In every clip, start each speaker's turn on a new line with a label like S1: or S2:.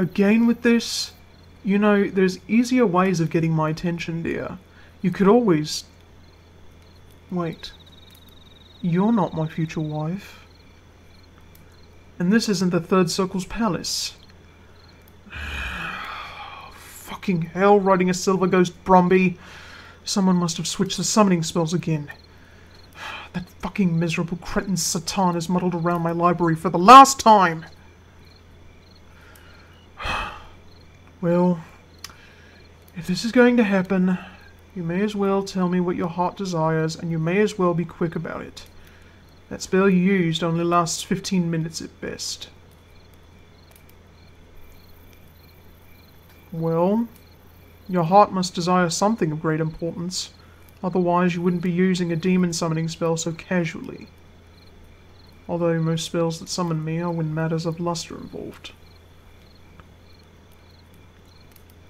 S1: Again with this? You know, there's easier ways of getting my attention, dear. You could always... Wait. You're not my future wife. And this isn't the Third Circle's palace. Fucking hell, riding a silver ghost Bromby. Someone must have switched the summoning spells again. That fucking miserable cretin Satan has muddled around my library for the last time! Well, if this is going to happen, you may as well tell me what your heart desires, and you may as well be quick about it. That spell you used only lasts 15 minutes at best. Well, your heart must desire something of great importance. Otherwise you wouldn't be using a demon summoning spell so casually. Although most spells that summon me are when matters of lust are involved.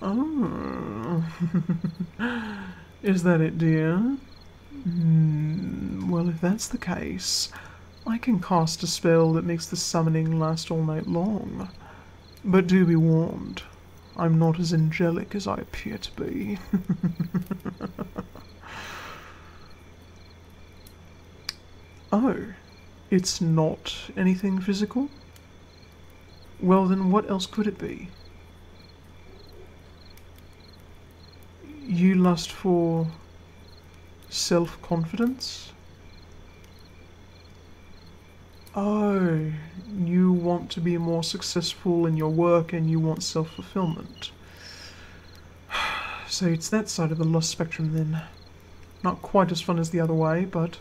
S1: Oh. Is that it, dear? Well, if that's the case, I can cast a spell that makes the summoning last all night long. But do be warned, I'm not as angelic as I appear to be. Oh, it's not anything physical? Well then, what else could it be? You lust for self-confidence? Oh, you want to be more successful in your work and you want self-fulfillment. So it's that side of the lust spectrum then. Not quite as fun as the other way, but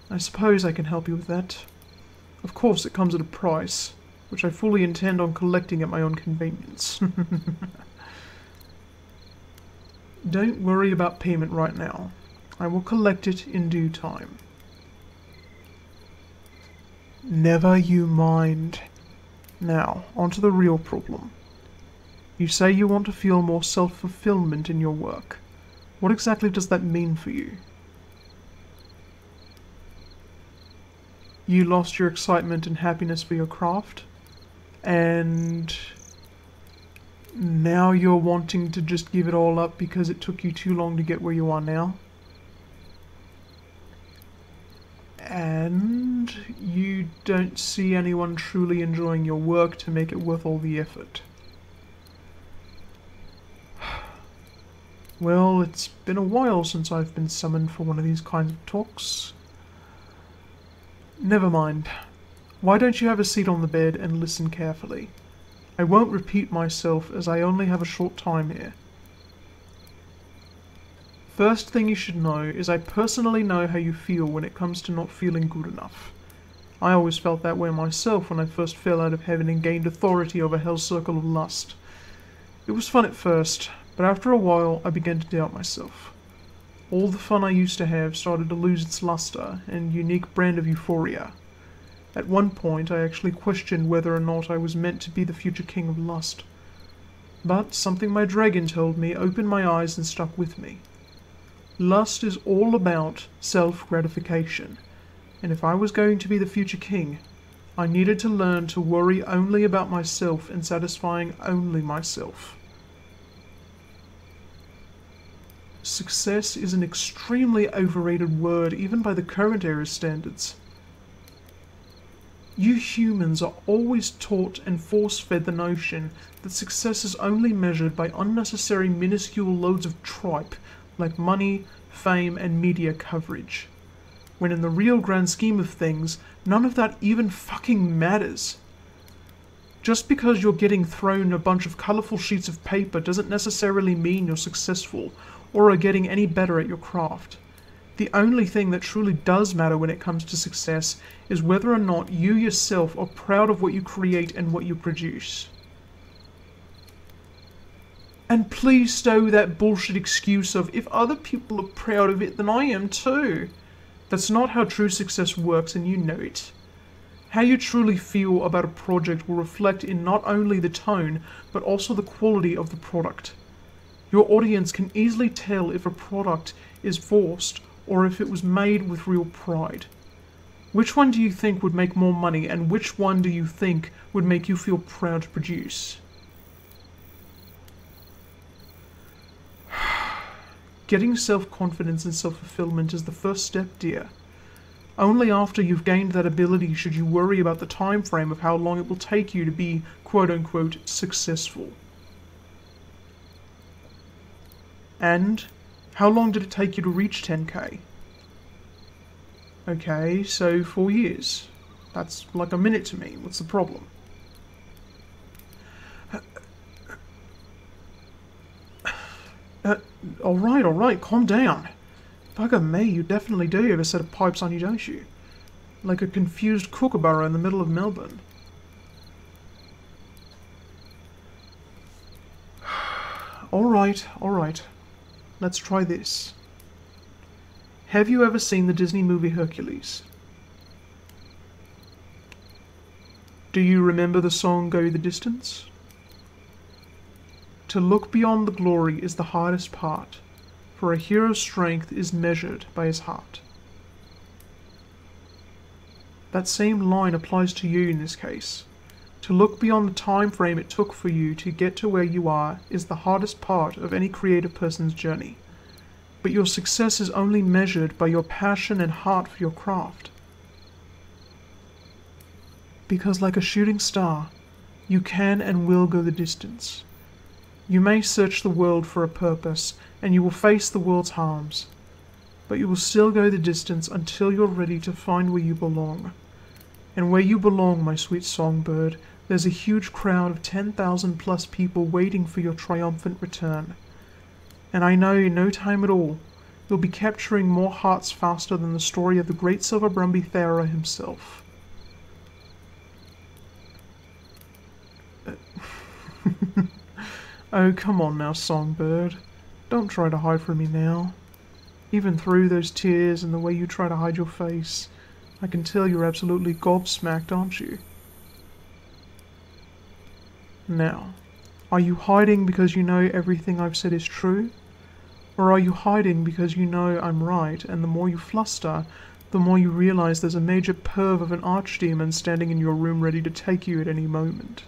S1: I suppose I can help you with that. Of course it comes at a price, which I fully intend on collecting at my own convenience. Don't worry about payment right now. I will collect it in due time. Never you mind. Now, on to the real problem. You say you want to feel more self-fulfillment in your work. What exactly does that mean for you? You lost your excitement and happiness for your craft, and now you're wanting to just give it all up because it took you too long to get where you are now? And you don't see anyone truly enjoying your work to make it worth all the effort? Well, it's been a while since I've been summoned for one of these kinds of talks. Never mind. Why don't you have a seat on the bed and listen carefully? I won't repeat myself as I only have a short time here. First thing you should know is I personally know how you feel when it comes to not feeling good enough. I always felt that way myself when I first fell out of heaven and gained authority over Hell's Circle of Lust. It was fun at first, but after a while I began to doubt myself. All the fun I used to have started to lose its luster and unique brand of euphoria. At one point, I actually questioned whether or not I was meant to be the future king of lust. But something my dragon told me opened my eyes and stuck with me. Lust is all about self-gratification, and if I was going to be the future king, I needed to learn to worry only about myself and satisfying only myself. Success is an extremely overrated word even by the current era's standards. You humans are always taught and force-fed the notion that success is only measured by unnecessary minuscule loads of tripe like money, fame, and media coverage. When in the real grand scheme of things, none of that even fucking matters. Just because you're getting thrown a bunch of colourful sheets of paper doesn't necessarily mean you're successful or are getting any better at your craft. The only thing that truly does matter when it comes to success is whether or not you yourself are proud of what you create and what you produce. And please stow that bullshit excuse of, if other people are proud of it, then I am too. That's not how true success works, and you know it. How you truly feel about a project will reflect in not only the tone, but also the quality of the product. Your audience can easily tell if a product is forced or if it was made with real pride. Which one do you think would make more money, and which one do you think would make you feel proud to produce? Getting self-confidence and self-fulfillment is the first step, dear. Only after you've gained that ability should you worry about the time frame of how long it will take you to be, quote-unquote, successful. And how long did it take you to reach 10k? Okay, so 4 years. That's like a minute to me. What's the problem? Alright, calm down. Bugger me, you definitely do have a set of pipes on you, don't you? Like a confused kookaburra in the middle of Melbourne. Alright. Let's try this. Have you ever seen the Disney movie Hercules? Do you remember the song Go the Distance? To look beyond the glory is the hardest part, for a hero's strength is measured by his heart. That same line applies to you in this case. To look beyond the time frame it took for you to get to where you are is the hardest part of any creative person's journey. But your success is only measured by your passion and heart for your craft. Because like a shooting star, you can and will go the distance. You may search the world for a purpose, and you will face the world's harms, but you will still go the distance until you're ready to find where you belong. And where you belong, my sweet songbird, there's a huge crowd of 10,000 plus people waiting for your triumphant return. And I know in no time at all, you'll be capturing more hearts faster than the story of the great Silver Brumby himself. Oh, come on now, songbird. Don't try to hide from me now. Even through those tears and the way you try to hide your face, I can tell you're absolutely gobsmacked, aren't you? Now, are you hiding because you know everything I've said is true? Or are you hiding because you know I'm right, and the more you fluster, the more you realize there's a major perv of an archdemon standing in your room ready to take you at any moment?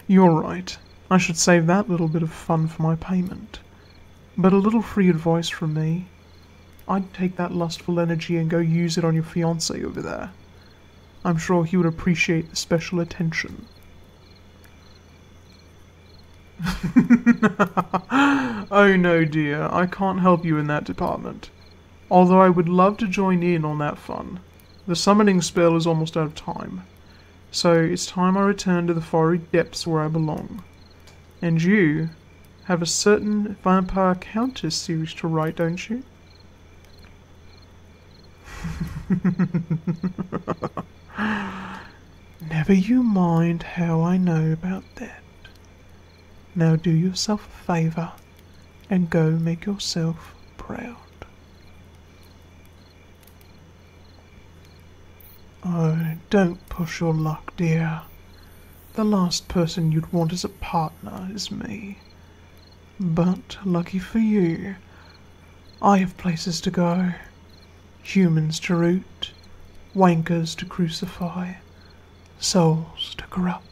S1: You're right. I should save that little bit of fun for my payment. But a little free advice from me. I'd take that lustful energy and go use it on your fiancé over there. I'm sure he would appreciate the special attention. Oh no, dear, I can't help you in that department. Although I would love to join in on that fun. The summoning spell is almost out of time. So it's time I return to the fiery depths where I belong. And you have a certain Vampire Countess series to write, don't you? Never you mind how I know about that. Now do yourself a favour and go make yourself proud. Oh, don't push your luck, dear. The last person you'd want as a partner is me. But, lucky for you, I have places to go. Humans to root, wankers to crucify, souls to corrupt.